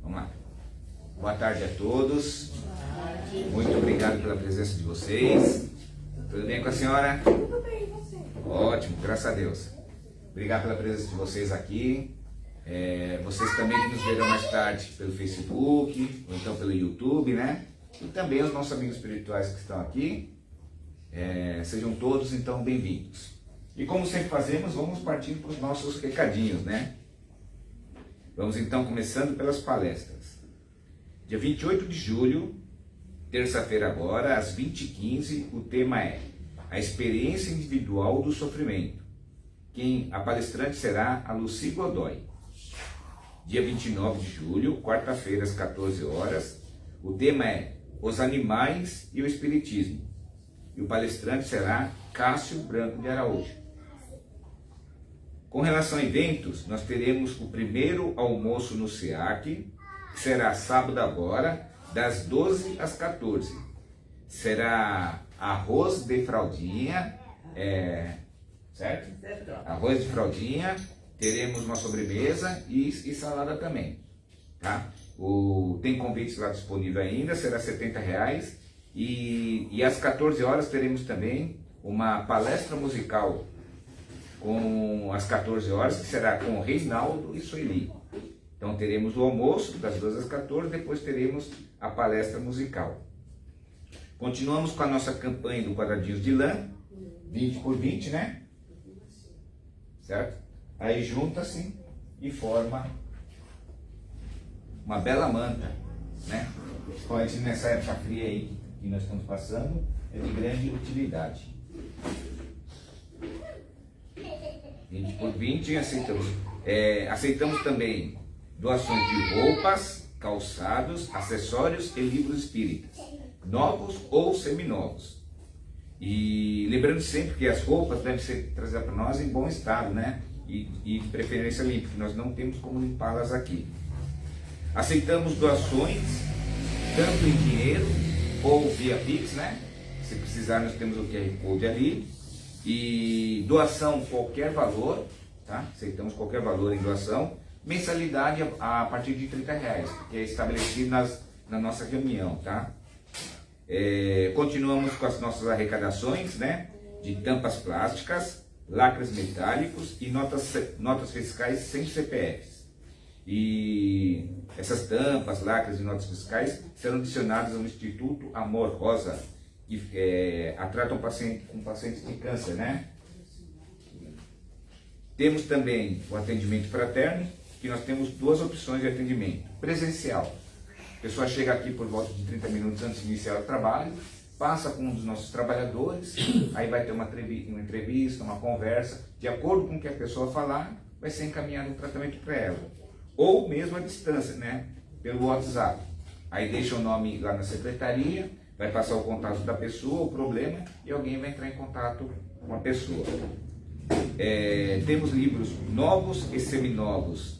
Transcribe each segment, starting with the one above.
Vamos lá. Boa tarde a todos. Muito obrigado pela presença de vocês. Tudo bem com a senhora? Tudo bem, e você? Ótimo, graças a Deus. Obrigado pela presença de vocês aqui. Vocês também que nos verão mais tarde pelo Facebook, ou então pelo YouTube, né? E também os nossos amigos espirituais que estão aqui. Sejam todos, então, bem-vindos. E como sempre fazemos, vamos partindo para os nossos recadinhos, né? Vamos, então, começando pelas palestras. Dia 28 de julho, terça-feira agora, às 20h15, o tema é a experiência individual do sofrimento. A palestrante será a Lucy Godoy. Dia 29 de julho, quarta-feira, às 14 horas, o tema é os animais e o espiritismo. E o palestrante será Cássio Branco de Araújo. Com relação a eventos, nós teremos o primeiro almoço no SEAC, que será sábado agora, das 12 às 14. Será arroz de fraldinha, certo? Arroz de fraldinha, teremos uma sobremesa e salada também, tá? Tem convites lá disponível ainda, será R$70. E às 14 horas teremos também uma palestra musical às 14 horas, que será com o Reinaldo e Sueli. Então teremos o almoço das 12 às 14, depois teremos a palestra musical. Continuamos com a nossa campanha do quadradinhos de lã, 20 por 20, né? Certo? Aí junta-se e forma uma bela manta, né? Principalmente nessa época fria aí que nós estamos passando, é de grande utilidade. 20 por 20 aceitamos. Aceitamos também doações de roupas, calçados, acessórios e livros espíritas, novos ou seminovos. E lembrando sempre que as roupas devem ser trazidas para nós em bom estado, né? E de preferência limpa, porque nós não temos como limpá-las aqui. Aceitamos doações, tanto em dinheiro ou via Pix, né? Se precisar, nós temos o QR Code ali. E doação, qualquer valor, tá? Aceitamos qualquer valor em doação. Mensalidade a partir de R$30, que é estabelecido na nossa reunião, tá? Continuamos com as nossas arrecadações, né? De tampas plásticas, lacres metálicos e notas fiscais sem CPFs. E essas tampas, lacres e notas fiscais serão adicionadas ao Instituto Amor Rosa, que tratam pacientes de câncer, né? Temos também o atendimento fraterno, que nós temos duas opções de atendimento. Presencial. A pessoa chega aqui por volta de 30 minutos antes de iniciar o trabalho, passa com um dos nossos trabalhadores, aí vai ter uma entrevista, uma conversa, de acordo com o que a pessoa falar, vai ser encaminhado um tratamento para ela. Ou mesmo à distância, né? Pelo WhatsApp. Aí deixa o nome lá na secretaria, vai passar o contato da pessoa, o problema, e alguém vai entrar em contato com a pessoa. Temos livros novos e seminovos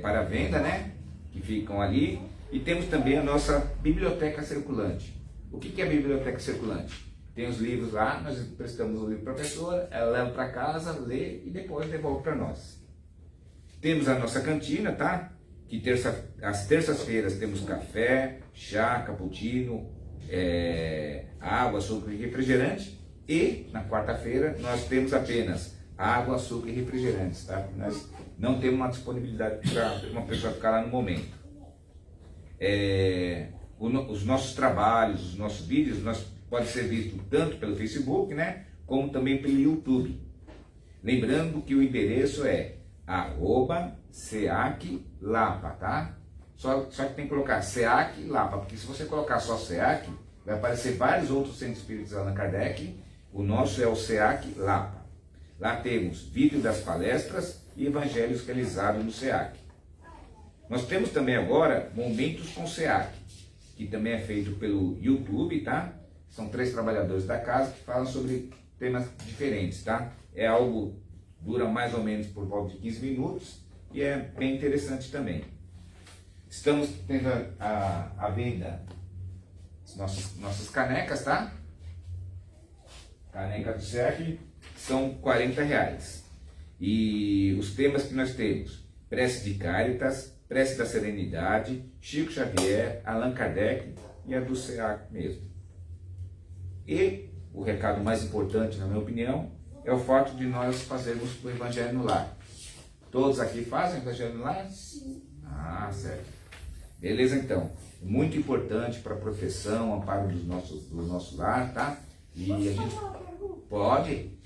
para venda, né? Que ficam ali. E temos também a nossa biblioteca circulante. O que é a biblioteca circulante? Tem os livros lá, nós emprestamos o livro para a pessoa, ela leva para casa, lê e depois devolve para nós. Temos a nossa cantina, tá? Que às terças-feiras temos café, chá, cappuccino, água, açúcar e refrigerante. E na quarta-feira nós temos apenas água, açúcar e refrigerantes, tá? Nós não temos uma disponibilidade para uma pessoa ficar lá no momento. Os nossos trabalhos, os nossos vídeos, pode ser visto tanto pelo Facebook, né? Como também pelo YouTube. Lembrando que o endereço é @SEAC-Lapa, tá? Só que tem que colocar SEAC-Lapa, porque se você colocar só SEAC, vai aparecer vários outros centros espíritas Allan Kardec. O nosso é o SEAC-Lapa. Lá temos vídeo das palestras e evangelhos realizados no SEAC. Nós temos também agora Momentos com SEAC, que também é feito pelo YouTube, tá? São 3 trabalhadores da casa que falam sobre temas diferentes, tá? É algo dura mais ou menos por volta de 15 minutos e é bem interessante também. Estamos tendo a venda nossas canecas, tá? Caneca do SEAC são R$40. E os temas que nós temos: prece de Cáritas, Prece da Serenidade, Chico Xavier, Allan Kardec e a do SEAC mesmo. E o recado mais importante, na minha opinião, é o fato de nós fazermos o Evangelho no Lar. Todos aqui fazem o Evangelho no Lar? Sim. Ah, certo. Beleza, então. Muito importante para a proteção, amparo do nosso lar, tá? E posso a gente... fazer uma pergunta? Pode. Em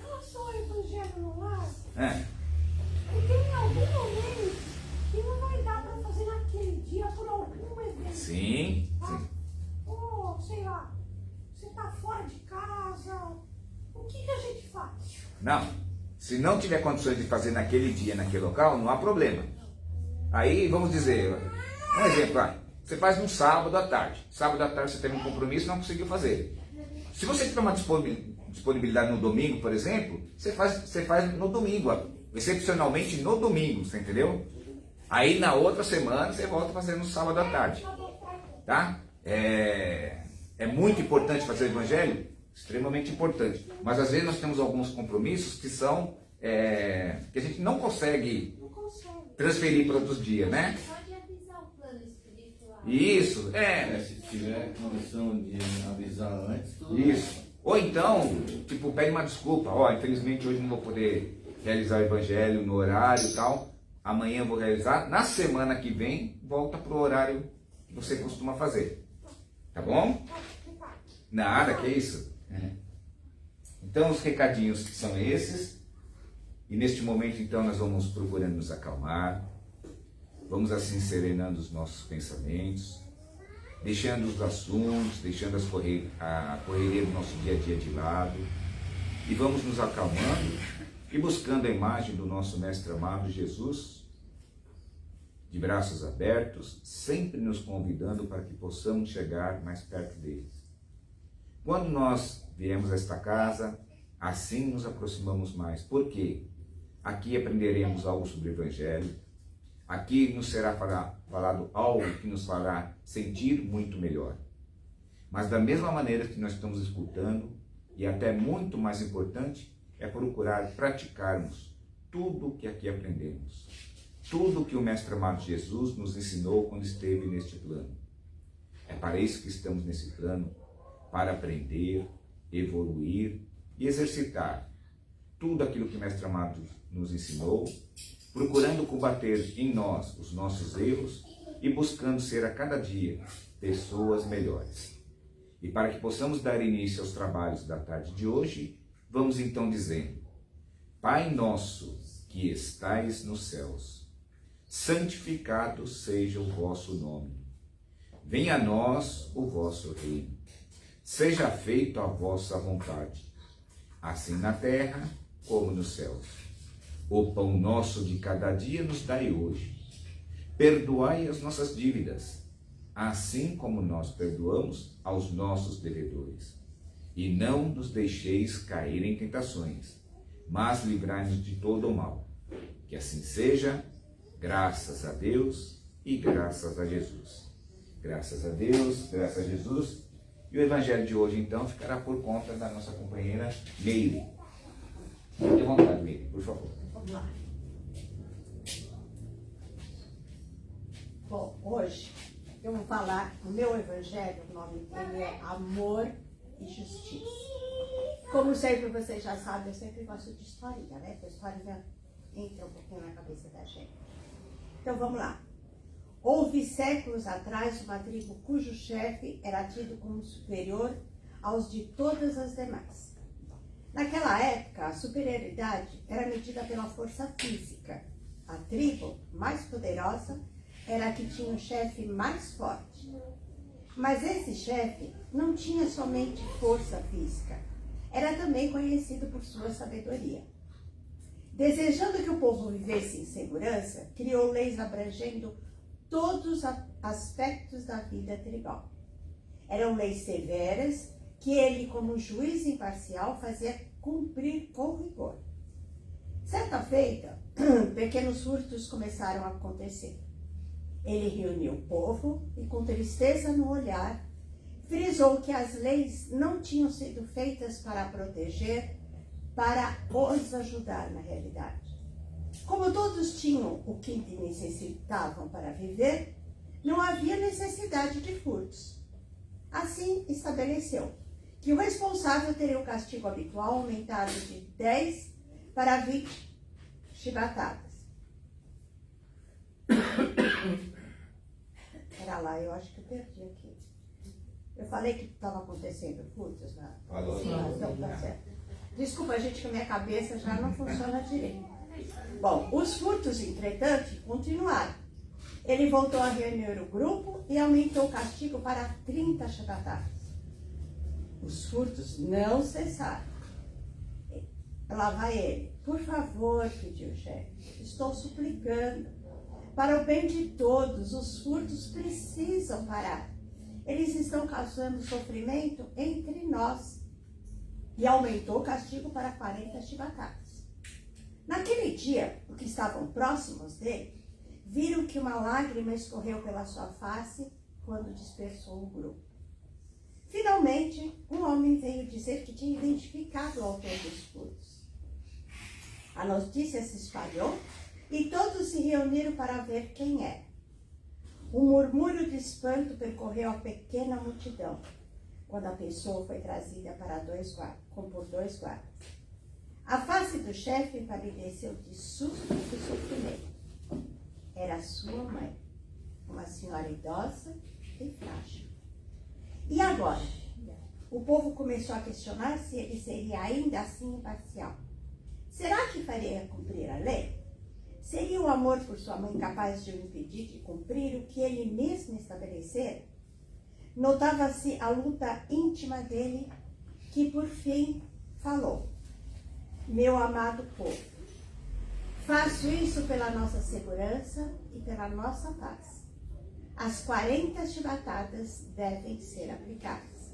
relação ao Evangelho no Lar, É. porque em algum momento que não vai dar para fazer naquele dia por algum evento. Sim, Tá? sim. Ou, sei lá, você está fora de casa, o que a gente faz? Não. Se não tiver condições de fazer naquele dia, naquele local, não há problema. Aí, vamos dizer, um exemplo, você faz no sábado à tarde. Sábado à tarde você teve um compromisso e não conseguiu fazer. Se você tiver uma disponibilidade no domingo, por exemplo, você faz no domingo, excepcionalmente no domingo, você entendeu? Aí na outra semana você volta a fazer no sábado à tarde. Tá? É muito importante fazer o Evangelho? Extremamente importante. Mas às vezes nós temos alguns compromissos que são que a gente não consegue transferir para outros dias, né? Isso, Se tiver condição de avisar antes, tudo isso. Ou então, tipo, pede uma desculpa. Ó, infelizmente hoje não vou poder realizar o Evangelho no horário e tal. Amanhã eu vou realizar. Na semana que vem, volta pro horário que você costuma fazer. Tá bom? Nada, que isso. Então, os recadinhos são esses. E neste momento, então, nós vamos procurando nos acalmar. Vamos assim serenando os nossos pensamentos, deixando os assuntos, deixando a correria do nosso dia a dia de lado, e vamos nos acalmando e buscando a imagem do nosso Mestre amado Jesus, de braços abertos, sempre nos convidando para que possamos chegar mais perto dele. Quando nós viemos a esta casa, assim nos aproximamos mais. Por quê? Aqui aprenderemos algo sobre o Evangelho. Aqui nos será falado algo que nos fará sentir muito melhor. Mas da mesma maneira que nós estamos escutando, e até muito mais importante, é procurar praticarmos tudo o que aqui aprendemos. Tudo o que o Mestre amado Jesus nos ensinou quando esteve neste plano. É para isso que estamos nesse plano, para aprender, evoluir e exercitar tudo aquilo que o Mestre amado nos ensinou, procurando combater em nós os nossos erros e buscando ser a cada dia pessoas melhores. E para que possamos dar início aos trabalhos da tarde de hoje, vamos então dizendo: Pai nosso que estais nos céus, santificado seja o vosso nome. Venha a nós o vosso reino. Seja feita a vossa vontade, assim na terra como nos céus. O pão nosso de cada dia nos dai hoje. Perdoai as nossas dívidas, assim como nós perdoamos aos nossos devedores. E não nos deixeis cair em tentações, mas livrai-nos de todo o mal. Que assim seja, graças a Deus e graças a Jesus. Graças a Deus, graças a Jesus. E o Evangelho de hoje, então, ficará por conta da nossa companheira Meire. Fique à vontade, Meire, por favor. Vamos lá. Bom, hoje eu vou falar, o meu evangelho, o nome dele é Amor e Justiça. Como sempre vocês já sabem, eu sempre gosto de historinha, né? Porque a história já entra um pouquinho na cabeça da gente. Então vamos lá. Houve séculos atrás uma tribo cujo chefe era tido como superior aos de todas as demais. Naquela época, a superioridade era medida pela força física. A tribo mais poderosa era a que tinha o chefe mais forte. Mas esse chefe não tinha somente força física, era também conhecido por sua sabedoria. Desejando que o povo vivesse em segurança, criou leis abrangendo todos os aspectos da vida tribal. Eram leis severas que ele, como juiz imparcial, fazia cumprir com rigor. Certa feita, pequenos furtos começaram a acontecer. Ele reuniu o povo e, com tristeza no olhar, frisou que as leis não tinham sido feitas para proteger, para os ajudar na realidade. Como todos tinham o que necessitavam para viver, não havia necessidade de furtos. Assim, estabeleceu que o responsável teria o castigo habitual aumentado de 10 para 20 chibatadas. Pera lá, eu acho que eu perdi aqui. Eu falei que estava acontecendo furtos na... Falou. Então, tá certo. Desculpa, gente, que a minha cabeça já não funciona direito. Bom, os furtos, entretanto, continuaram. Ele voltou a reunir o grupo e aumentou o castigo para 30 chibatadas. Os furtos não cessaram. Lá vai ele. Por favor, pediu o chefe, estou suplicando. Para o bem de todos, os furtos precisam parar. Eles estão causando sofrimento entre nós. E aumentou o castigo para 40 chibatadas. Naquele dia, os que estavam próximos dele viram que uma lágrima escorreu pela sua face quando dispersou o grupo. Finalmente, um homem veio dizer que tinha identificado o autor dos furtos. A notícia se espalhou e todos se reuniram para ver quem era. Um murmúrio de espanto percorreu a pequena multidão quando a pessoa foi trazida por dois guardas. A face do chefe empalideceu de susto e sofrimento. Era sua mãe, uma senhora idosa e frágil. E agora? O povo começou a questionar se ele seria ainda assim imparcial. Será que faria cumprir a lei? Seria o amor por sua mãe capaz de o impedir de cumprir o que ele mesmo estabelecera? Notava-se a luta íntima dele, que por fim falou: meu amado povo, faço isso pela nossa segurança e pela nossa paz. As 40 chibatadas devem ser aplicadas,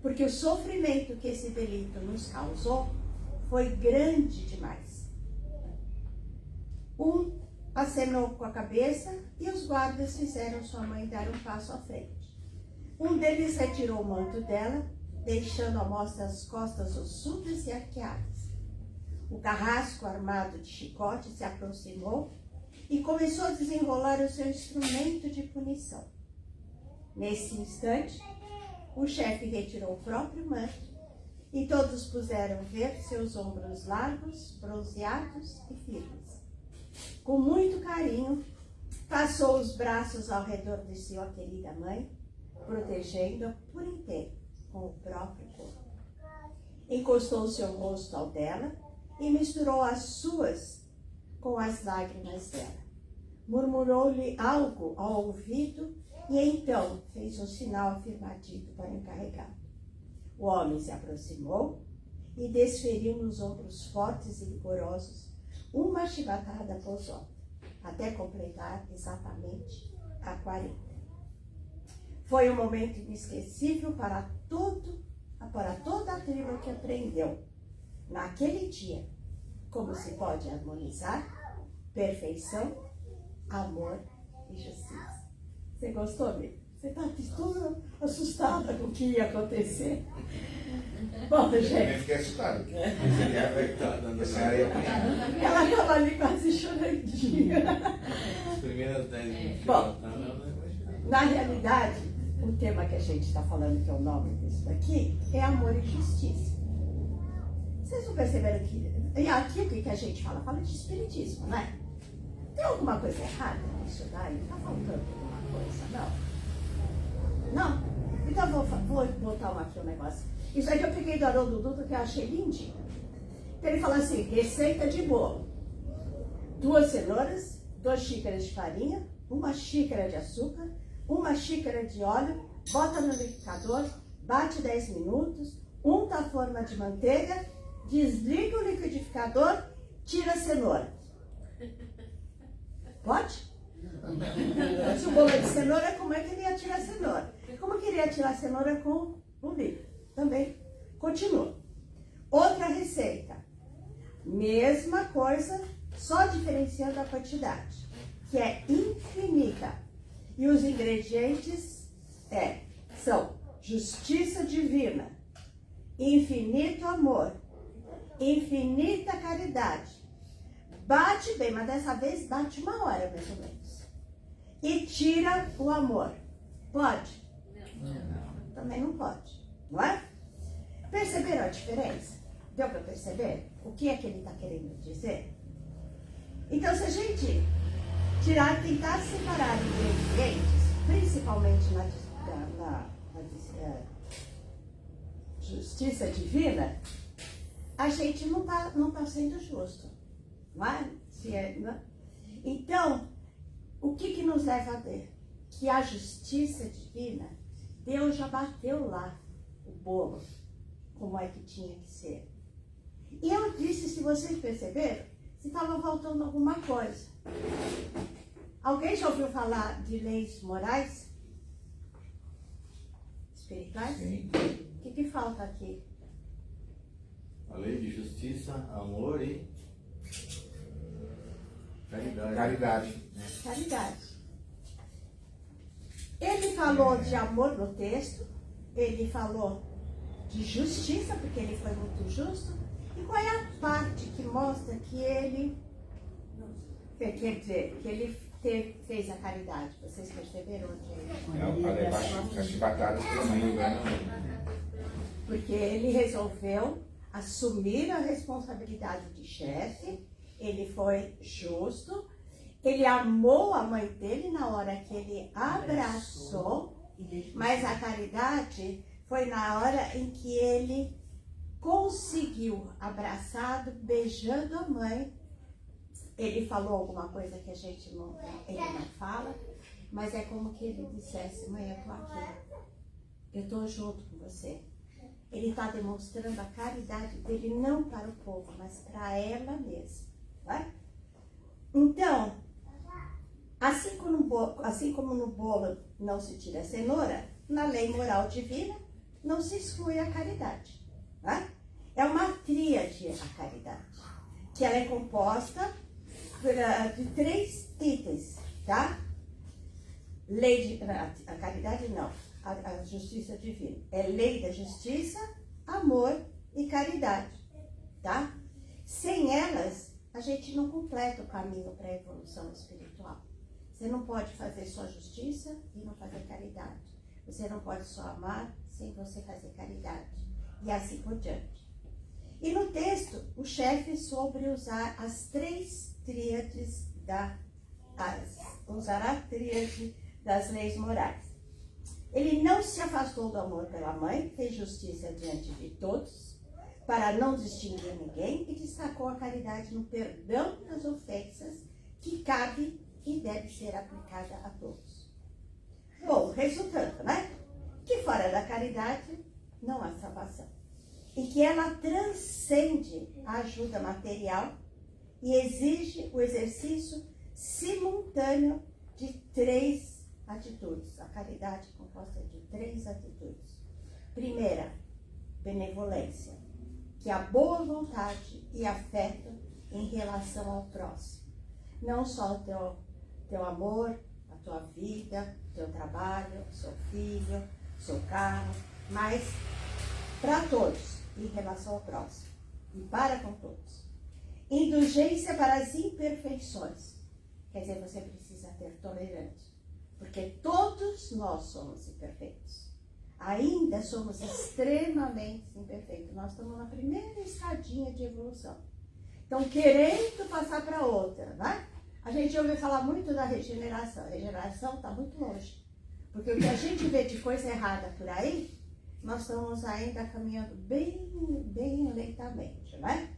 porque o sofrimento que esse delito nos causou foi grande demais. Um acenou com a cabeça e os guardas fizeram sua mãe dar um passo à frente. Um deles retirou o manto dela, deixando à mostra as costas ossudas e arqueadas. O carrasco armado de chicote se aproximou e começou a desenrolar o seu instrumento de punição. Nesse instante, o chefe retirou o próprio manto e todos puderam ver seus ombros largos, bronzeados e firmes. Com muito carinho, passou os braços ao redor de sua querida mãe, protegendo-a por inteiro com o próprio corpo. Encostou seu rosto ao dela e misturou as suas com as lágrimas dela. Murmurou-lhe algo ao ouvido e então fez um sinal afirmativo para o encarregado. O homem se aproximou e desferiu nos ombros fortes e vigorosos uma chibatada após outra, até completar exatamente a 40. Foi um momento inesquecível para toda a tribo que aprendeu, naquele dia, como se pode harmonizar perfeição, amor e justiça. Você gostou, amigo? Você está toda assustada com o que ia acontecer? Bom, Eu gente. também fiquei assustado. Ela estava ali quase chorandinha. As primeiras 10 minutos. Bom, na realidade, o tema que a gente está falando, que é o nome disso daqui, é amor e justiça. Vocês não perceberam que... E aqui o que a gente fala? Fala de espiritismo, né? Tem alguma coisa errada nisso daí? Está faltando alguma coisa? Não? Não? Então eu vou botar aqui um negócio. Isso aqui eu peguei do Haroldo Dutra, que eu achei lindinho. Então ele fala assim: receita de bolo. 2 cenouras, 2 xícaras de farinha, 1 xícara de açúcar, 1 xícara de óleo, bota no liquidificador, bate 10 minutos, unta a forma de manteiga, desliga o liquidificador, tira a cenoura. Pode? Se o bolo é de cenoura, como é que ele ia tirar a cenoura? Como que ele ia tirar a cenoura com o líquido? Também. Continua. Outra receita. Mesma coisa, só diferenciando a quantidade, que é infinita. E os ingredientes são justiça divina, infinito amor, infinita caridade, bate bem, mas dessa vez bate 1 hora, mais ou menos. E tira o amor. Pode? Não. Também não pode, não é? Perceberam a diferença? Deu para perceber? O que é que ele está querendo dizer? Então, se a gente tentar separar ingredientes, principalmente na justiça divina, a gente não tá sendo justo, não é? Então, o que nos leva a ver? Que a justiça divina, Deus já bateu lá o bolo, como é que tinha que ser. E eu disse, se vocês perceberam, se estava faltando alguma coisa. Alguém já ouviu falar de leis morais? Espirituais? Sim. O que falta aqui? A lei de justiça, amor e caridade. Caridade. Caridade. Ele falou de amor no texto, ele falou de justiça, porque ele foi muito justo. E qual é a parte que mostra que ele, quer dizer, que ele fez a caridade? Vocês perceberam onde A levar as chibatadas pela mãe. Porque ele resolveu assumir a responsabilidade de chefe, ele foi justo, ele amou a mãe dele na hora que ele abraçou, mas a caridade foi na hora em que ele conseguiu, abraçado, beijando a mãe. Ele falou alguma coisa que a gente não fala, mas é como que ele dissesse, mãe, eu tô aqui, eu tô junto com você. Ele está demonstrando a caridade dele não para o povo, mas para ela mesma. Vai? Então, assim como no bolo não se tira a cenoura, na lei moral divina não se exclui a caridade. Vai? É uma tríade a caridade, que ela é composta de 3 itens, tá? A caridade não. A justiça divina. É lei da justiça, amor e caridade, tá? Sem elas, a gente não completa o caminho para a evolução espiritual. Você não pode fazer só justiça e não fazer caridade. Você não pode só amar sem você fazer caridade. E assim por diante. E no texto, o chefe soube usar as 3 tríades usar a tríade das leis morais. Ele não se afastou do amor pela mãe, fez justiça diante de todos, para não distinguir ninguém, e destacou a caridade no perdão das ofensas que cabe e deve ser aplicada a todos. Bom, resultando, né? Que fora da caridade não há salvação. E que ela transcende a ajuda material e exige o exercício simultâneo de 3 atitudes. A caridade é composta de 3 atitudes. Primeira, benevolência, que é a boa vontade e afeto em relação ao próximo. Não só o teu amor, a tua vida, o teu trabalho, o seu filho, o seu carro, mas para todos, em relação ao próximo. E para com todos. Indulgência para as imperfeições. Quer dizer, você precisa ter tolerância. Porque todos nós somos imperfeitos. Ainda somos extremamente imperfeitos. Nós estamos na primeira escadinha de evolução. Então, querendo passar para outra, né? A gente ouve falar muito da regeneração. A regeneração está muito longe. Porque o que a gente vê de coisa errada por aí, nós estamos ainda caminhando bem, bem lentamente, né?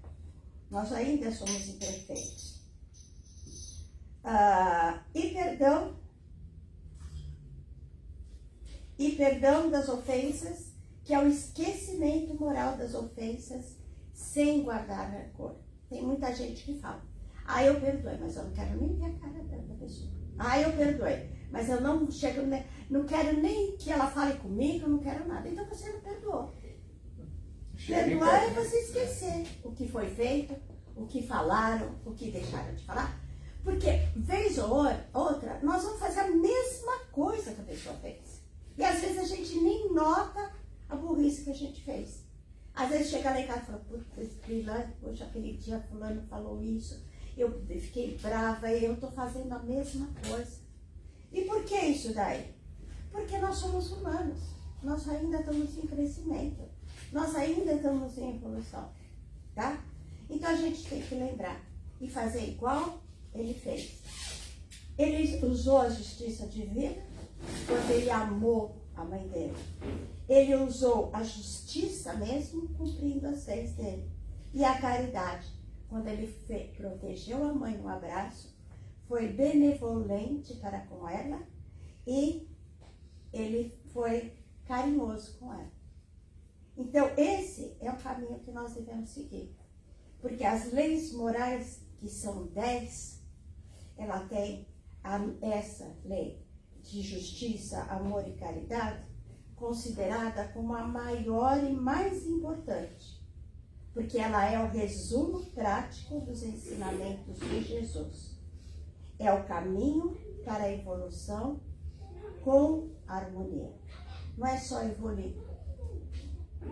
Nós ainda somos imperfeitos. E perdão das ofensas, que é o esquecimento moral das ofensas, sem guardar rancor. Tem muita gente que fala, eu perdoei, mas eu não quero nem ver a cara da pessoa. Eu perdoei, mas eu não quero nem que ela fale comigo, eu não quero nada. Então você não perdoou. Perdoar é você esquecer o que foi feito, o que falaram, o que deixaram de falar. Porque, vez ou outra, nós vamos fazer a mesma coisa que a pessoa fez. E às vezes a gente nem nota a burrice que a gente fez. Às vezes chega lá em casa e fala, poxa, aquele dia fulano falou isso. eu fiquei brava e eu estou fazendo a mesma coisa. E por que isso daí? Porque nós somos humanos, nós ainda estamos em crescimento, nós ainda estamos em evolução, tá? Então a gente tem que lembrar e fazer igual ele fez. Ele usou a justiça divina quando ele amou a mãe dele. Ele usou a justiça mesmo cumprindo as leis dele. E a caridade, quando ele protegeu a mãe no abraço, foi benevolente para com ela e ele foi carinhoso com ela. Então esse é o caminho que nós devemos seguir. Porque as leis morais, que são 10, ela tem essa lei de justiça, amor e caridade, considerada como a maior e mais importante, porque ela é o resumo prático dos ensinamentos de Jesus. É o caminho para a evolução com harmonia. Não é só evoluir,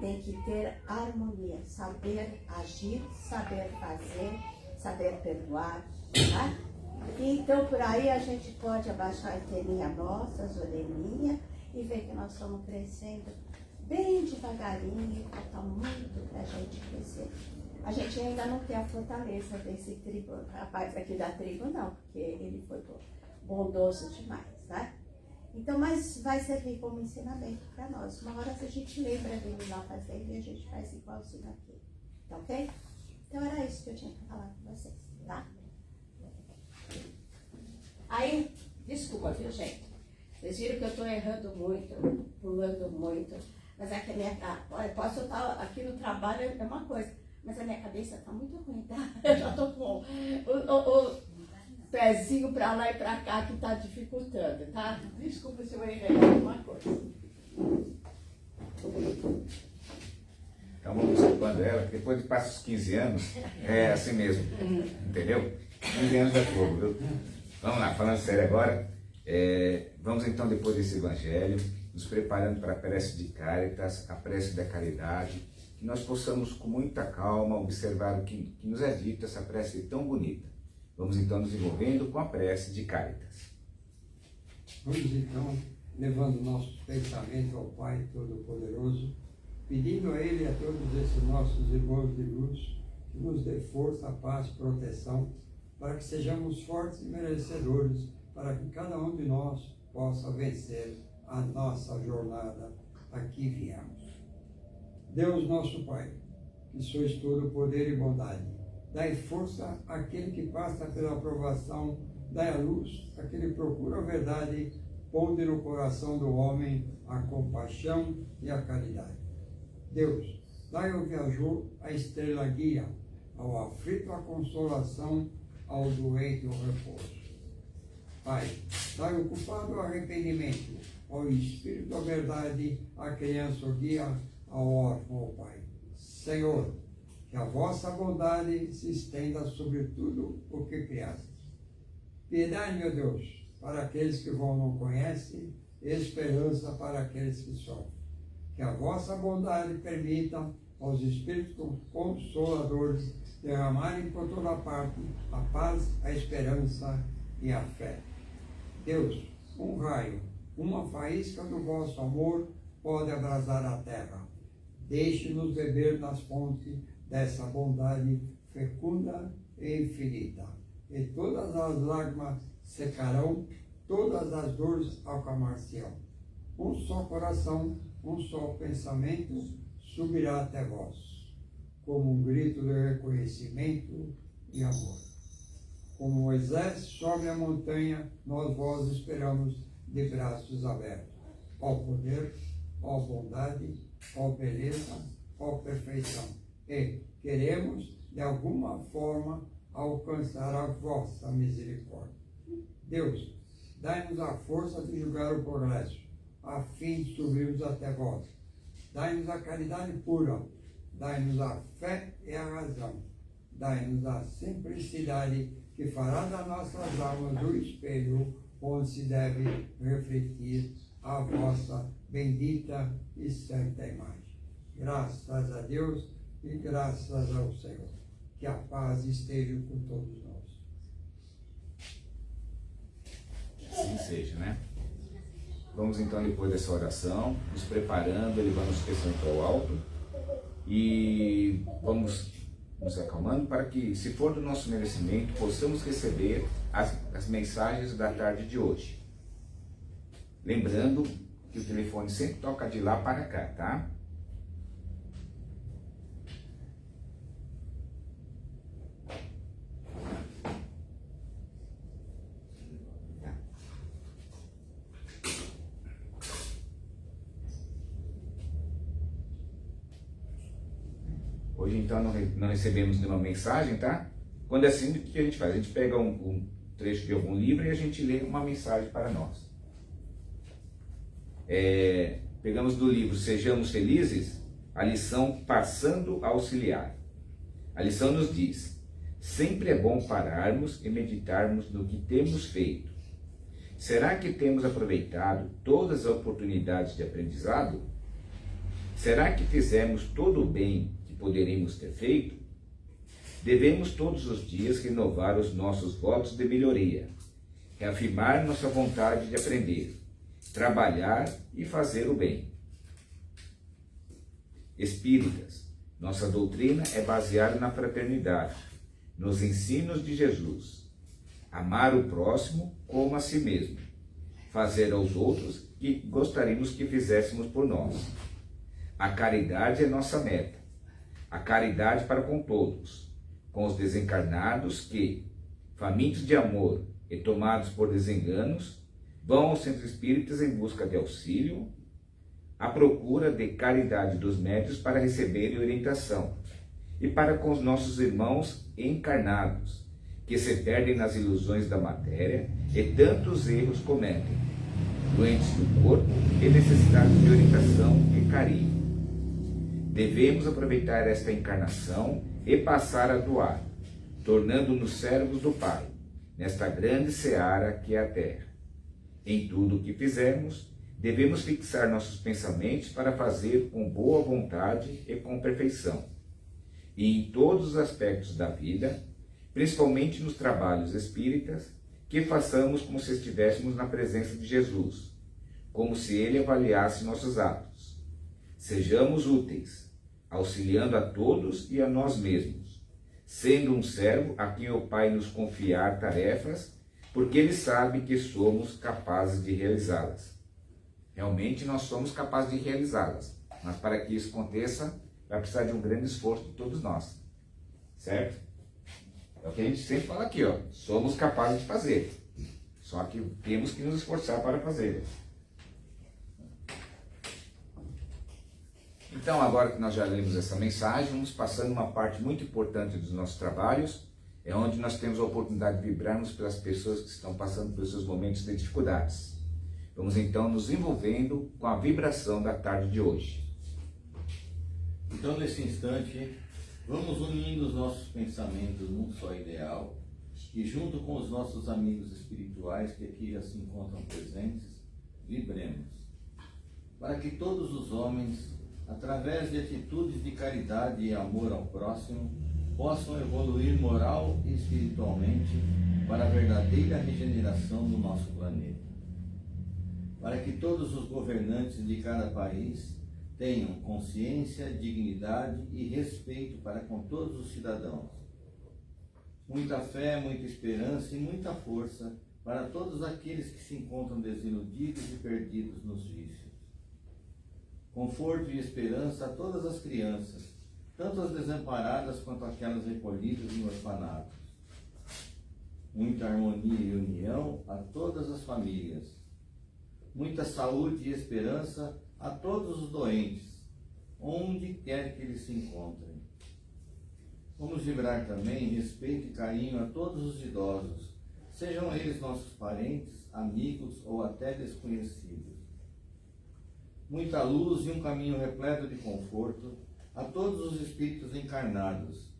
tem que ter harmonia, saber agir, saber fazer, saber perdoar, tá? Então, por aí a gente pode abaixar a anteninha nossa, as orelhinhas, e ver que nós estamos crescendo bem devagarinho, falta muito para a gente crescer. A gente ainda não tem a fortaleza desse tribo, rapaz aqui da tribo não, porque ele foi bondoso demais, né? Então, mas vai servir como ensinamento para nós. Uma hora a gente lembra dele lá fazendo e a gente faz igualzinho aqui, tá ok? Então era isso que eu tinha para falar com vocês, tá? Aí, desculpa, viu, gente? Vocês viram que eu estou errando muito, pulando muito, mas é que a minha... olha, posso estar aqui no trabalho, é uma coisa, mas a minha cabeça está muito ruim, tá? Eu já estou com o pezinho para lá e para cá que está dificultando, tá? Desculpa se eu errei alguma coisa. Então vamos desculpando ela, porque depois de passa os 15 anos, é assim mesmo, entendeu? 15 anos é pouco, viu? Vamos lá, falando sério agora, vamos então, depois desse evangelho, nos preparando para a prece de Caritas, a prece da caridade, que nós possamos com muita calma observar o que nos é dito, essa prece tão bonita. Vamos então nos envolvendo com a prece de Caritas. Vamos então, levando nossos pensamentos ao Pai Todo-Poderoso, pedindo a Ele e a todos esses nossos irmãos de luz, que nos dê força, paz, proteção, para que sejamos fortes e merecedores, para que cada um de nós possa vencer a nossa jornada a que viemos. Deus nosso Pai, que sois todo poder e bondade, dai força àquele que passa pela provação, dai a luz àquele que procura a verdade, ponde no coração do homem a compaixão e a caridade. Deus, dai ao viajor a estrela guia, ao aflito a consolação, ao doente o repouso. Pai, dai ao culpado o arrependimento, ao espírito da verdade, à criança o guia, ao órfão o Pai. Senhor, que a vossa bondade se estenda sobre tudo o que criaste. Piedade, meu Deus, para aqueles que vão não conhecem, esperança para aqueles que sofrem. Que a vossa bondade permita aos Espíritos Consoladores derramarem por toda parte a paz, a esperança e a fé. Deus, um raio, uma faísca do vosso amor pode abrasar a terra. Deixe-nos beber nas fontes dessa bondade fecunda e infinita. E todas as lágrimas secarão, todas as dores acalmar-se-ão. Um só coração, um só pensamento subirá até vós, como um grito de reconhecimento e amor. Como Moisés sobe a montanha, nós vós esperamos de braços abertos. Ó poder, ó bondade, ó beleza, ó perfeição. E queremos, de alguma forma, alcançar a vossa misericórdia. Deus, dai-nos a força de julgar o progresso, a fim de subirmos até vós. Dai-nos a caridade pura, dai-nos a fé e a razão, dai-nos a simplicidade que fará das nossas almas o espelho onde se deve refletir a vossa bendita e santa imagem. Graças a Deus e graças ao Senhor. Que a paz esteja com todos nós. assim seja, né? Vamos então, depois dessa oração, nos preparando, elevando os pensamentos ao alto e vamos nos acalmando para que, se for do nosso merecimento, possamos receber as mensagens da tarde de hoje. Lembrando que o telefone sempre toca de lá para cá, tá? Hoje então não recebemos nenhuma mensagem, tá? Quando é assim, o que a gente faz? A gente pega um trecho de algum livro e a gente lê uma mensagem para nós. Pegamos do livro Sejamos Felizes, a lição Passando a Auxiliar. A lição nos diz: sempre é bom pararmos e meditarmos no que temos feito. Será que temos aproveitado todas as oportunidades de aprendizado? Será que fizemos todo o bem que poderíamos ter feito? Devemos todos os dias renovar os nossos votos de melhoria, reafirmar nossa vontade de aprender, trabalhar e fazer o bem. Espíritas, nossa doutrina é baseada na fraternidade, nos ensinos de Jesus. Amar o próximo como a si mesmo, fazer aos outros o que gostaríamos que fizéssemos por nós. A caridade é nossa meta, a caridade para com todos, com os desencarnados que, famintos de amor e tomados por desenganos, vão aos centros espíritas em busca de auxílio, à procura de caridade dos médios para receberem orientação, e para com os nossos irmãos encarnados, que se perdem nas ilusões da matéria e tantos erros cometem, doentes do corpo e necessitados de orientação e carinho. Devemos aproveitar esta encarnação e passar a doar, tornando-nos servos do Pai, nesta grande seara que é a Terra. Em tudo o que fizermos, devemos fixar nossos pensamentos para fazer com boa vontade e com perfeição. E em todos os aspectos da vida, principalmente nos trabalhos espíritas, que façamos como se estivéssemos na presença de Jesus, como se Ele avaliasse nossos atos. Sejamos úteis, auxiliando a todos e a nós mesmos, sendo um servo a quem o Pai nos confiar tarefas, porque Ele sabe que somos capazes de realizá-las. Realmente nós somos capazes de realizá-las, mas para que isso aconteça, vai precisar de um grande esforço de todos nós, certo? É o que a gente sempre fala aqui, ó. Somos capazes de fazer, só que temos que nos esforçar para fazer. Então, agora que nós já lemos essa mensagem, vamos passando uma parte muito importante dos nossos trabalhos, é onde nós temos a oportunidade de vibrarmos pelas pessoas que estão passando pelos seus momentos de dificuldades. Vamos então nos envolvendo com a vibração da tarde de hoje. Então, nesse instante, vamos unindo os nossos pensamentos num só ideal e, junto com os nossos amigos espirituais que aqui já se encontram presentes, vibremos, para que todos os homens, através de atitudes de caridade e amor ao próximo, possam evoluir moral e espiritualmente para a verdadeira regeneração do nosso planeta. Para que todos os governantes de cada país tenham consciência, dignidade e respeito para com todos os cidadãos. Muita fé, muita esperança e muita força para todos aqueles que se encontram desiludidos e perdidos nos vícios. Conforto e esperança a todas as crianças, tanto as desamparadas quanto aquelas recolhidas em orfanatos. Muita harmonia e união a todas as famílias. Muita saúde e esperança a todos os doentes, onde quer que eles se encontrem. Vamos vibrar também respeito e carinho a todos os idosos, sejam eles nossos parentes, amigos ou até desconhecidos. Muita luz e um caminho repleto de conforto a todos os espíritos encarnados,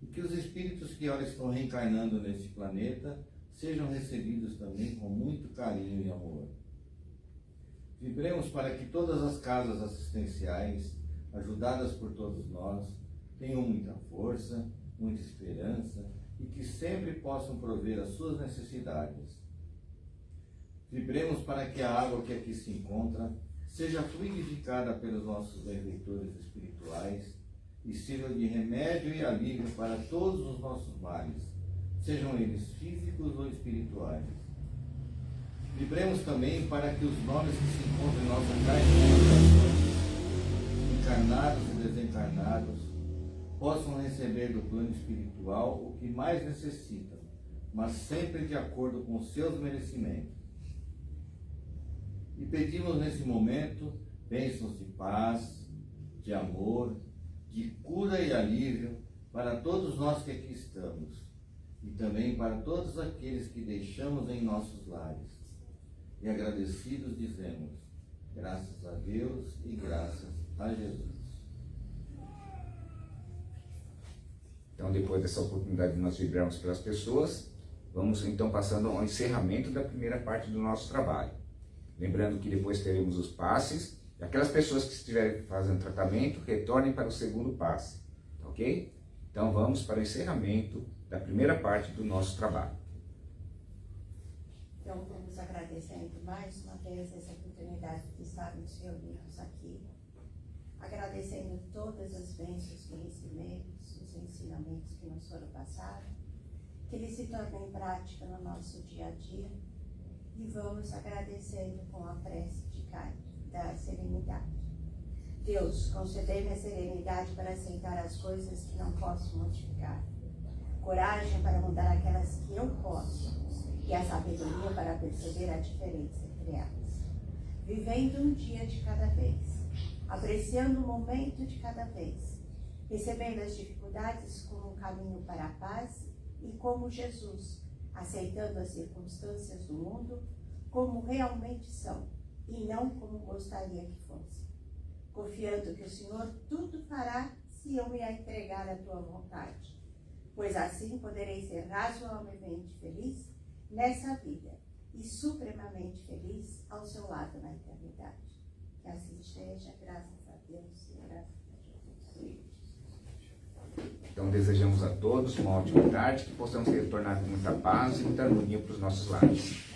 e que os espíritos que ora estão reencarnando neste planeta sejam recebidos também com muito carinho e amor. Vibremos para que todas as casas assistenciais, ajudadas por todos nós, tenham muita força, muita esperança e que sempre possam prover as suas necessidades. Vibremos para que a água que aqui se encontra seja fluidificada pelos nossos benfeitores espirituais e sirva de remédio e alívio para todos os nossos males, sejam eles físicos ou espirituais. Vibremos também para que os nomes que se encontram em nossa caixa, encarnados e desencarnados, possam receber do plano espiritual o que mais necessitam, mas sempre de acordo com seus merecimentos. E pedimos nesse momento bênçãos de paz, de amor, de cura e alívio para todos nós que aqui estamos e também para todos aqueles que deixamos em nossos lares. E agradecidos dizemos, graças a Deus e graças a Jesus. Então, depois dessa oportunidade de nós vibrarmos pelas pessoas, vamos então passando ao encerramento da primeira parte do nosso trabalho. Lembrando que depois teremos os passes, e aquelas pessoas que estiverem fazendo tratamento, retornem para o segundo passe, ok? Então vamos para o encerramento da primeira parte do nosso trabalho. Então, vamos agradecendo mais uma vez essa oportunidade de estarmos reunidos aqui, agradecendo todas as bênçãos que recebemos, os ensinamentos que nos foram passados, que eles se tornem em prática no nosso dia a dia, e vamos agradecendo com a prece de da serenidade. Deus, concedei-me a serenidade para aceitar as coisas que não posso modificar, coragem para mudar aquelas que eu posso, e a sabedoria para perceber a diferença entre elas. Vivendo um dia de cada vez, apreciando um momento de cada vez, recebendo as dificuldades como um caminho para a paz e como Jesus, aceitando as circunstâncias do mundo como realmente são e não como gostaria que fosse, confiando que o Senhor tudo fará se eu me entregar à tua vontade, pois assim poderei ser razoavelmente feliz nessa vida e supremamente feliz ao seu lado na eternidade. Que assim seja, graças a Deus e graças a Jesus. Então desejamos a todos uma ótima tarde, que possamos retornar com muita paz e muita harmonia para os nossos lares.